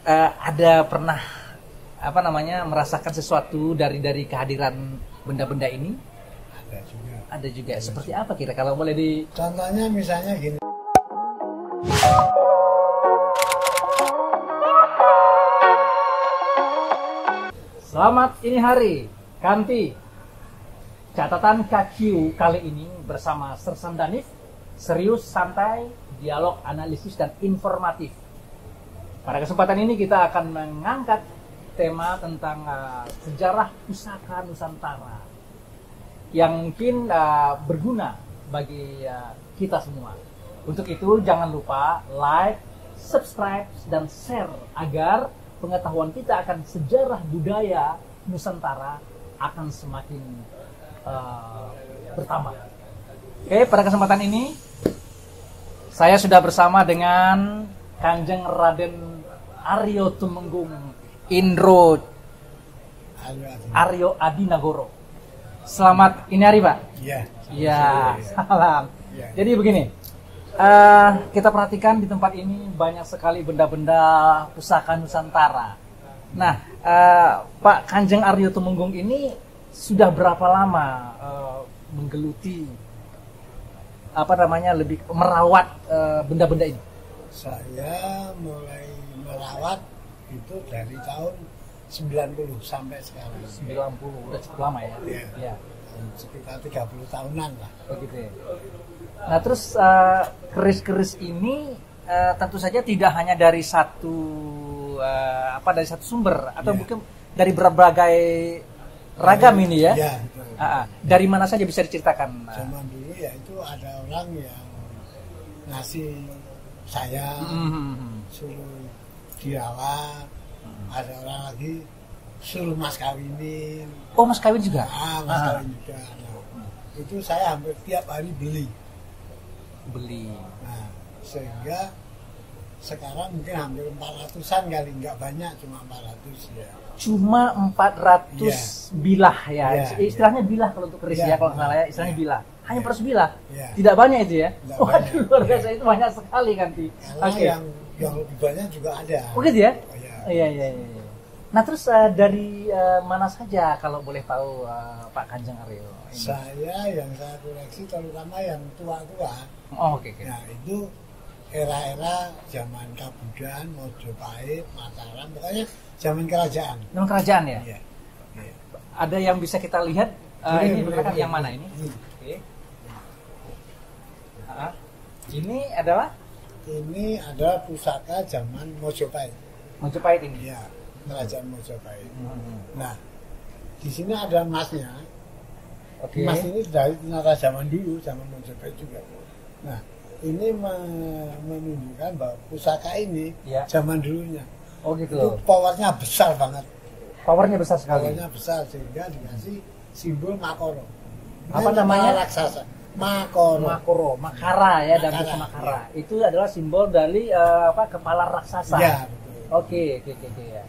ada pernah merasakan sesuatu dari kehadiran benda-benda ini? Ada juga. Ada juga. Seperti apa kira kalau boleh di... Contohnya misalnya gini. Selamat ini hari, Kanti. Catatan KQ kali ini bersama Sersan Danif, serius, santai, dialog, analisis, dan informatif. Pada kesempatan ini kita akan mengangkat tema tentang sejarah pusaka Nusantara yang mungkin berguna bagi kita semua. Untuk itu jangan lupa like, subscribe, dan share agar pengetahuan kita akan sejarah budaya Nusantara akan semakin bertambah. Oke, pada kesempatan ini saya sudah bersama dengan Kanjeng Raden Aryo Tumenggung Indro Aryo Adinagoro. Selamat ini hari, Pak. Iya. Iya, salam. Ya. Jadi begini, kita perhatikan di tempat ini banyak sekali benda-benda pusaka Nusantara. Nah, Pak Kanjeng Aryo Tumenggung ini sudah berapa lama menggeluti lebih merawat benda-benda ini? Saya mulai merawat itu dari tahun 90 sampai sekarang. 90, udah cukup lama ya? Iya. Ya. Sekitar 30 tahunan lah. Begitu ya. Nah, terus keris-keris ini tentu saja tidak hanya dari satu sumber atau mungkin dari berbagai ragam ini ya. Iya, betul. Dari mana saja bisa diceritakan? Zaman dulu ya itu ada orang yang ngasih saya suruh dirawat, ada orang lagi suruh mas kawinin. Oh, mas kawin juga? Mas kawin juga. Nah, itu saya hampir tiap hari beli. Nah, sehingga sekarang mungkin hampir 400-an kali, nggak banyak, cuma 400 ya. Cuma 400 bilah ya. Istilahnya bilah kalau untuk keris ya, kalau salah ya, istilahnya bilah. Hanya 400 bilah. Tidak banyak itu ya. Waduh, luar biasa, itu banyak sekali kan, Ti. Yang lebih banyak juga ada. Oh gitu ya? Oh, iya. Nah, terus dari mana saja kalau boleh tahu Pak Kanjeng Aryo? Yang saya koleksi terutama yang tua-tua. Oh, oke. Nah, itu era-era zaman Kabudan, Mojopahit, Mataram, pokoknya zaman kerajaan. Zaman kerajaan ya? Iya. Ada yang bisa kita lihat ini berkaitan yang mana ini? Oke. Ini adalah? Ini adalah pusaka zaman Mojopahit. Mojopahit ini? Iya, kerajaan Mojopahit. Nah, di sini ada emasnya. Emas ini dari tentara zaman dulu, zaman Mojopahit juga. Nah, ini menunjukkan bahwa pusaka ini zaman dulunya. Oh gitu. Itu powernya besar banget. Powernya besar sekali. Powernya besar sehingga dikasih simbol Makoro. Apa namanya? Raksasa. Makoro. Makara ya, dan Makara. Ya. Itu adalah simbol dari kepala raksasa. Ya, betul. Oke ya.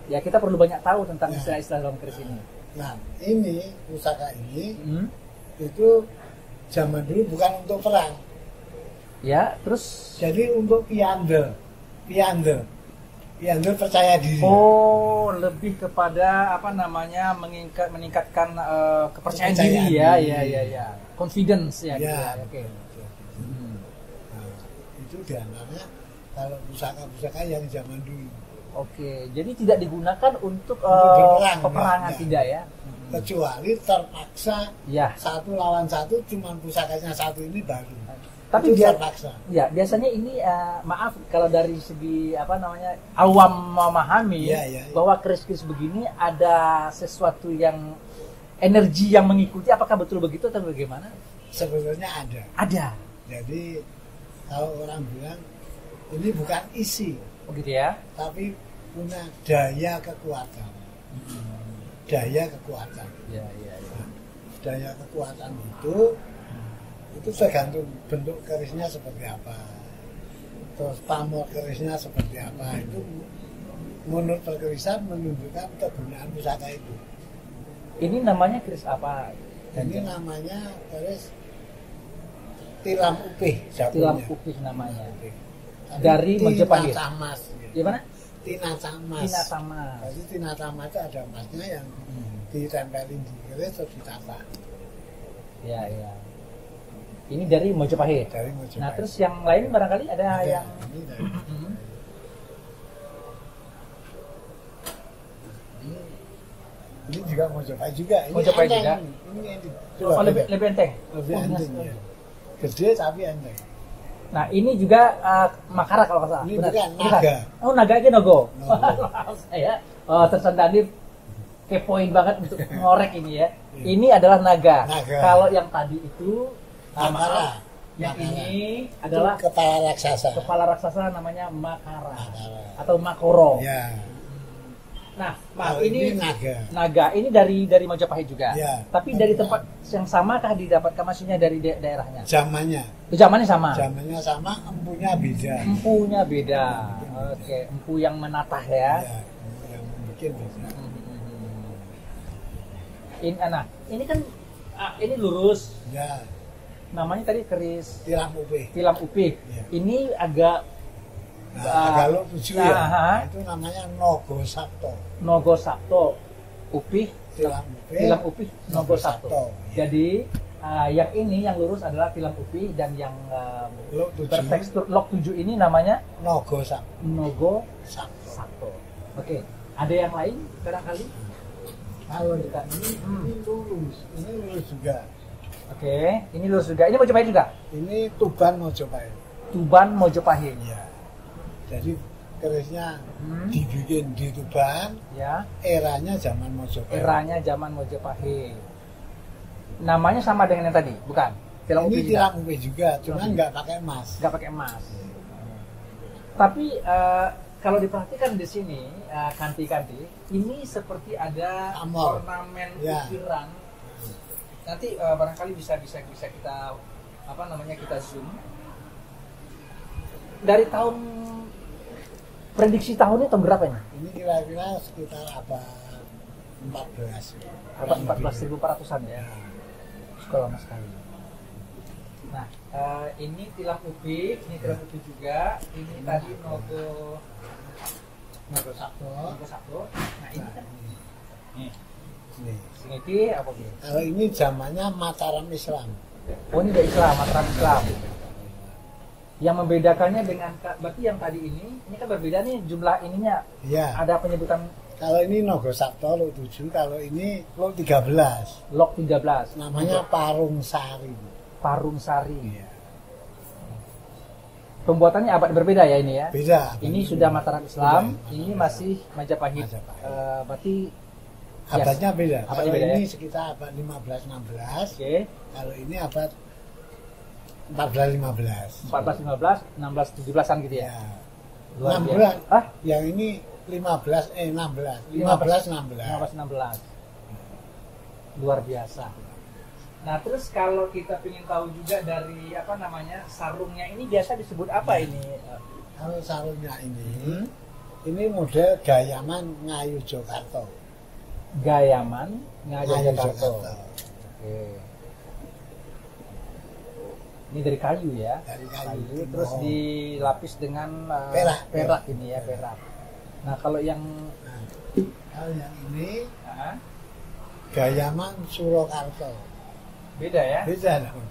Ya, kita perlu banyak tahu tentang istilah-istilah dalam keris ini. Nah, ini pusaka ini itu zaman dulu bukan untuk perang. Ya, terus jadi untuk piander percaya diri. Oh, lebih kepada meningkatkan kepercayaan diri ya. Confidence ya. Gitu. Oke. Nah, itu diantaranya kalau pusaka-pusaka yang zaman dulu. Oke, jadi tidak digunakan untuk peperangan tidak ya? Kecuali terpaksa satu lawan satu, cuman pusakanya satu ini baru. Tapi terpaksa. Ya, biasanya ini maaf kalau dari segi awam memahami bahwa keris-keris begini ada sesuatu yang energi yang mengikuti. Apakah betul begitu atau bagaimana? Sebenarnya ada. Ada. Jadi kalau orang bilang ini bukan isi. Begitu ya. Tapi punya daya kekuatan. Daya kekuatan. Ya. Daya kekuatan itu tergantung bentuk kerisnya seperti apa, terus pamor kerisnya seperti apa. Itu menurut perkerisan menunjukkan kegunaan pusaka itu. Ini namanya keris apa? Ini namanya keris tilam upih. Tilam upih namanya. Dari Majapahit. Mas. Gimana? tinatamas. Tinatamas. Jadi tinatamas itu ada emasnya yang ditempelin di keris terus ditata. Ya, ya. Ini dari Mojopahit. Dari Mojopahit. Nah, terus yang lain barangkali ada yang ini dari ini juga Mojopahit juga. Ini Mojopahit enteng. juga. Ini enteng. oh, lebih enteng. Lebih Oh, enteng. iya. Ya. Gede tapi enteng. Nah, ini juga Makara kalau nggak salah. Ini Benar? bukan, naga. Oh, naga aja Nogo. Nogo. Saya Tersendanif kepoin banget untuk ngorek ini ya. Iya. Ini adalah naga. Naga. Kalau yang tadi itu Makara. yang Makara. ini Itu adalah kepala raksasa. kepala raksasa namanya Makara Makara. atau Makoro. Ya. Nah, Pak, Kalau ini naga. naga ini dari Majapahit juga. Ya. Tapi dari tempat yang samakah didapatkan maksudnya dari daerahnya? Zamannya. Zamannya sama. Zamannya sama, empunya beda. Empunya beda. Oke, empu yang menatah ya. Ya, yang bikin beda. Ini kan ini lurus. Ya, Namanya tadi keris tilam upih. tilam upih. Ya. Ini agak Kalau 7 ya, Nah, itu namanya Nogo Sabto. Nogo Sabto Upih. Tilam upih. Tilam upih Nogo Sabto. Ya. Jadi yang ini yang lurus adalah tilam upih dan yang Lok 7. bertekstur lok 7 ini namanya Nogo Sabto. Nogo Sabto. Sabto. Oke, ada yang lain barangkali? Kalau kita ini lurus, ini lurus juga. Oke, ini lurus juga. Ini Mojopahit juga. Ini Tuban Mojopahit. Tuban Mojopahit. Ya. Jadi kerisnya Hmm. dibikin di Tuban, Ya, eranya zaman Mojopahit. eranya zaman Mojopahit. Namanya sama dengan yang tadi, bukan? Tilam Ini upih juga. tilam upih juga, cuman Upih. nggak pakai emas. Nggak pakai emas. Tapi kalau diperhatikan di sini kanti-kanti, ini seperti ada Amor. ornamen Ya. ukiran. Nanti barangkali bisa kita kita zoom. Dari tahun prediksi tahunnya tahun berapa ini? Ini kira-kira sekitar abad 14. Abad 14.400-an ya. Sekolah lama sekali. Nah, ini tilam upih, ini tilam upih juga. Ini tadi Nogo Sabto. Sabto. Nah, ini kan nih, Nih. ini apa gitu? Kalau ini zamannya Mataram Islam. Oh, ini dari Islam, Mataram Islam. Yang membedakannya dengan berarti yang tadi ini kan berbeda nih jumlah ininya. Ya. Ada penyebutan Kalau ini Nogo Sabto Lok 7, kalau ini Lok 13. lok 13. Namanya Parung Sari. Parung Sari. Iya. Pembuatannya abad berbeda ya ini ya. Beda. Ini sudah Mataram Islam, Beda. ini masih Majapahit. Majapahit. Berarti Abadnya beda. Abadnya Kalau beda, ini ya? sekitar abad 15-16. oke. Kalau ini abad 14-15. 14, 15, 16, 17-an gitu ya. Ya. Luar 16. biasa. Hah? Yang ini 16. 15-16. 15, 16. Luar biasa. Nah, terus kalau kita ingin tahu juga dari sarungnya ini biasa disebut apa ini? Kalau sarungnya ini model Gayaman Ngayu Jogarta. Gayaman Ngayu Jakarta. Jakarta. Oke. Ini dari kayu ya. Dari kayu. Terus Oh. dilapis dengan Perak. ini ya, perak. Nah, kalau yang Nah, kalau yang ini ah, Gayaman Surakarta. beda ya. Beda dong.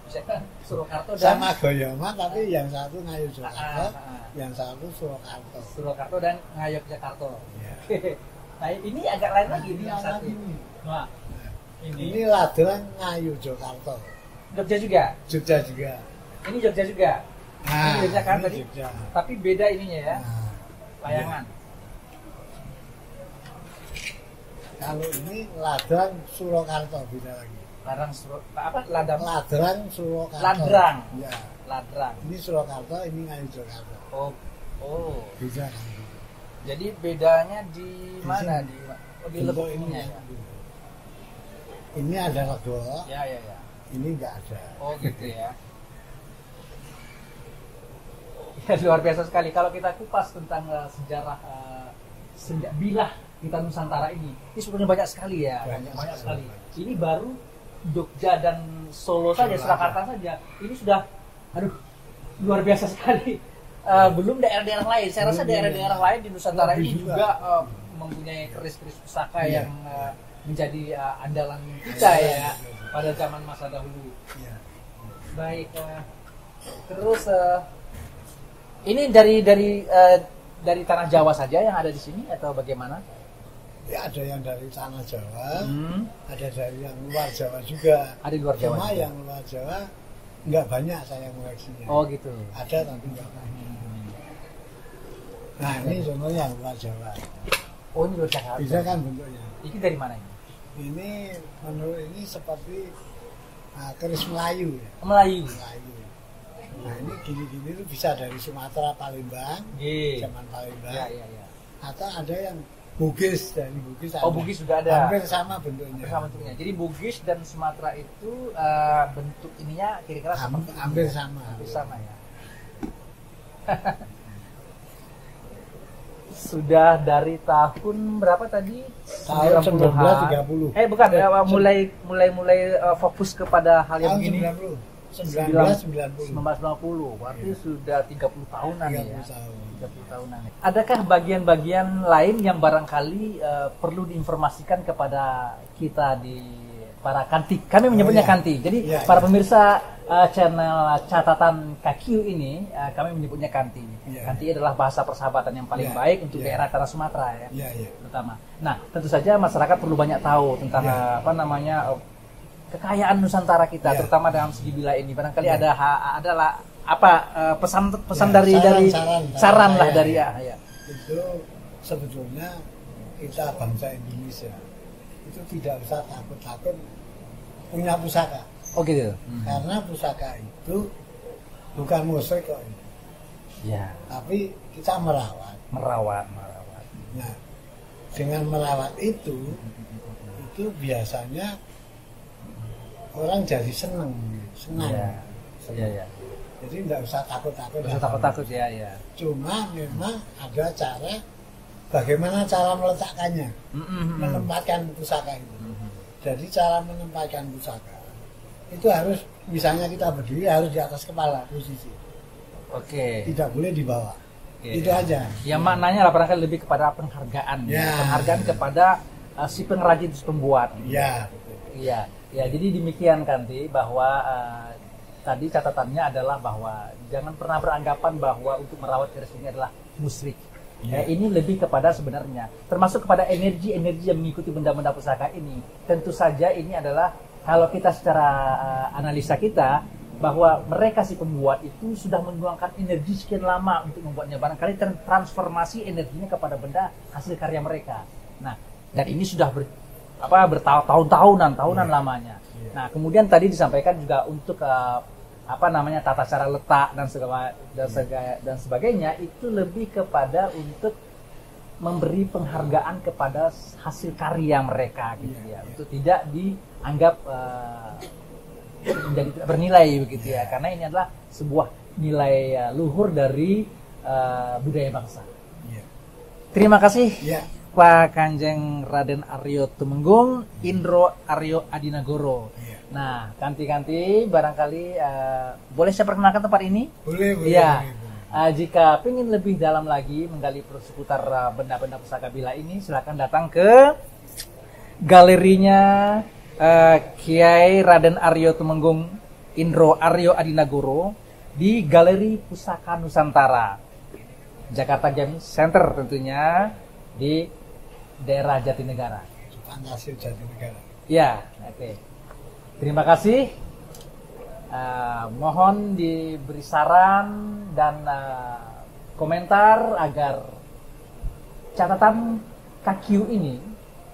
Surakarta dan Sama Gayaman tapi yang satu Ngayu Jogarta, Ah. yang satu Surakarta. Surakarta dan Ngayogyakarta. Ya. Nah, ini agak lain lagi nih Ini yang satu. lagi nih. Nah, Ini Ladang Ngayu Jogarta. Jogja juga. Jogja juga. Ini Jogja juga. Ini Jogja kan ini tadi? Jogja. Tapi beda ininya ya, Nah, layangan. kalau ini Ladang Surakarta beda lagi. Ladang Ladrang Surakarta. Ladrang. Ya. Ladrang. Ini Surakarta, ini Ngayu Jogarta. Oh. Beda kan? Jadi bedanya di mana? sini. Di Bentuk lekuk ininya. ya. Ini ada lego, Ya. ini enggak ada. Oh gitu ya. Ya, luar biasa sekali. Kalau kita kupas tentang sejarah bilah kita Nusantara ini sebenarnya banyak sekali ya. Banyak sekali. Ini baru Jogja dan Solo saja, Surakarta saja. Ini sudah, luar biasa sekali belum daerah-daerah lain. Saya rasa daerah-daerah lain di Nusantara ini juga mempunyai keris-keris pusaka yang menjadi andalan kita ya pada zaman masa dahulu. Baik, terus ini dari tanah Jawa saja yang ada di sini atau bagaimana? Ya, ada yang dari tanah Jawa, ada dari yang luar Jawa juga. Ada di luar Jawa. Cuma yang luar Jawa nggak banyak saya koleksinya. Oh gitu. Ada tapi nggak banyak. Nah ini contohnya yang luar Jawa. Oh ini luar Jawa. Bisa kan bentuknya? Ini dari mana ini? Ini menurut ini seperti keris Melayu. Ya. Melayu. Nah ini gini-gini itu bisa dari Sumatera, Palembang, zaman Palembang. Ya. Atau ada yang Bugis, dari Bugis ada. Oh Bugis sudah ada. Hampir sama bentuknya. Jadi Bugis dan Sumatera itu bentuk ininya kira-kira hampir sama. Hampir sama ya. Sudah dari tahun berapa tadi? Tahun 1930. Bukan, mulai fokus kepada hal yang begini. 1990. Berarti sudah 30 tahunan 30 ya. tahun. 30 tahunan. Adakah bagian-bagian lain yang barangkali perlu diinformasikan kepada kita di para kanti? Kami menyebutnya kanti. Jadi para pemirsa channel catatan KQ ini kami menyebutnya kanti. Kanti adalah bahasa persahabatan yang paling baik untuk daerah Tanah Sumatera ya, terutama. Nah, tentu saja masyarakat perlu banyak tahu tentang kekayaan Nusantara kita, terutama dalam segi bila ini. Barangkali adalah pesan dari saran lah dari Itu sebetulnya kita bangsa Indonesia itu tidak usah takut punya pusaka. Oh gitu. Karena pusaka itu bukan musrik kok. Ya. Tapi kita merawat. Nah, dengan merawat itu biasanya orang jadi senang. Ya. Jadi tidak usah takut-takut. Ya. Cuma memang ada cara bagaimana cara meletakkannya, menempatkan pusaka itu. Jadi cara menempatkan pusaka itu harus, misalnya kita berdiri harus di atas kepala posisi. Oke. Tidak boleh di bawah. Itu aja. Yang maknanya lah barangkali lebih kepada penghargaan. Penghargaan kepada si pengrajin, si pembuat. Iya. Jadi demikian Kanti, bahwa tadi catatannya adalah bahwa jangan pernah beranggapan bahwa untuk merawat keris ini adalah musyrik. Ini lebih kepada sebenarnya termasuk kepada energi-energi yang mengikuti benda-benda pusaka ini. Tentu saja ini adalah, kalau kita secara analisa kita, bahwa mereka si pembuat itu sudah menuangkan energi sekian lama untuk membuatnya, barangkali transformasi energinya kepada benda hasil karya mereka. Nah, dan ini sudah bertahun-tahunan lamanya. Nah, kemudian tadi disampaikan juga untuk tata cara letak dan sebagainya itu lebih kepada untuk memberi penghargaan kepada hasil karya mereka gitu ya, untuk tidak dianggap menjadi tidak bernilai begitu ya, karena ini adalah sebuah nilai luhur dari budaya bangsa. Terima kasih Pak Kanjeng Raden Aryo Tumenggung, Indro Aryo Adinagoro. Nah, Kanti barangkali boleh saya perkenalkan tempat ini? Boleh. Jika ingin lebih dalam lagi menggali seputar benda-benda pusaka bila ini, silakan datang ke galerinya Kiai Raden Aryo Tumenggung, Indro Aryo Adinagoro di Galeri Pusaka Nusantara, Jakarta Game Center tentunya, di daerah Jatinegara. Ya, oke. Terima kasih. Mohon diberi saran dan komentar agar catatan KQ ini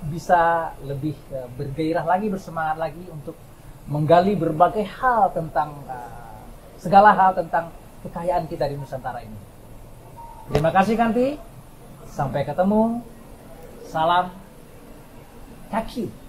bisa lebih bergairah lagi, bersemangat lagi untuk menggali berbagai hal tentang segala hal tentang kekayaan kita di Nusantara ini. Terima kasih Kanti. Sampai ketemu. Salam KQ.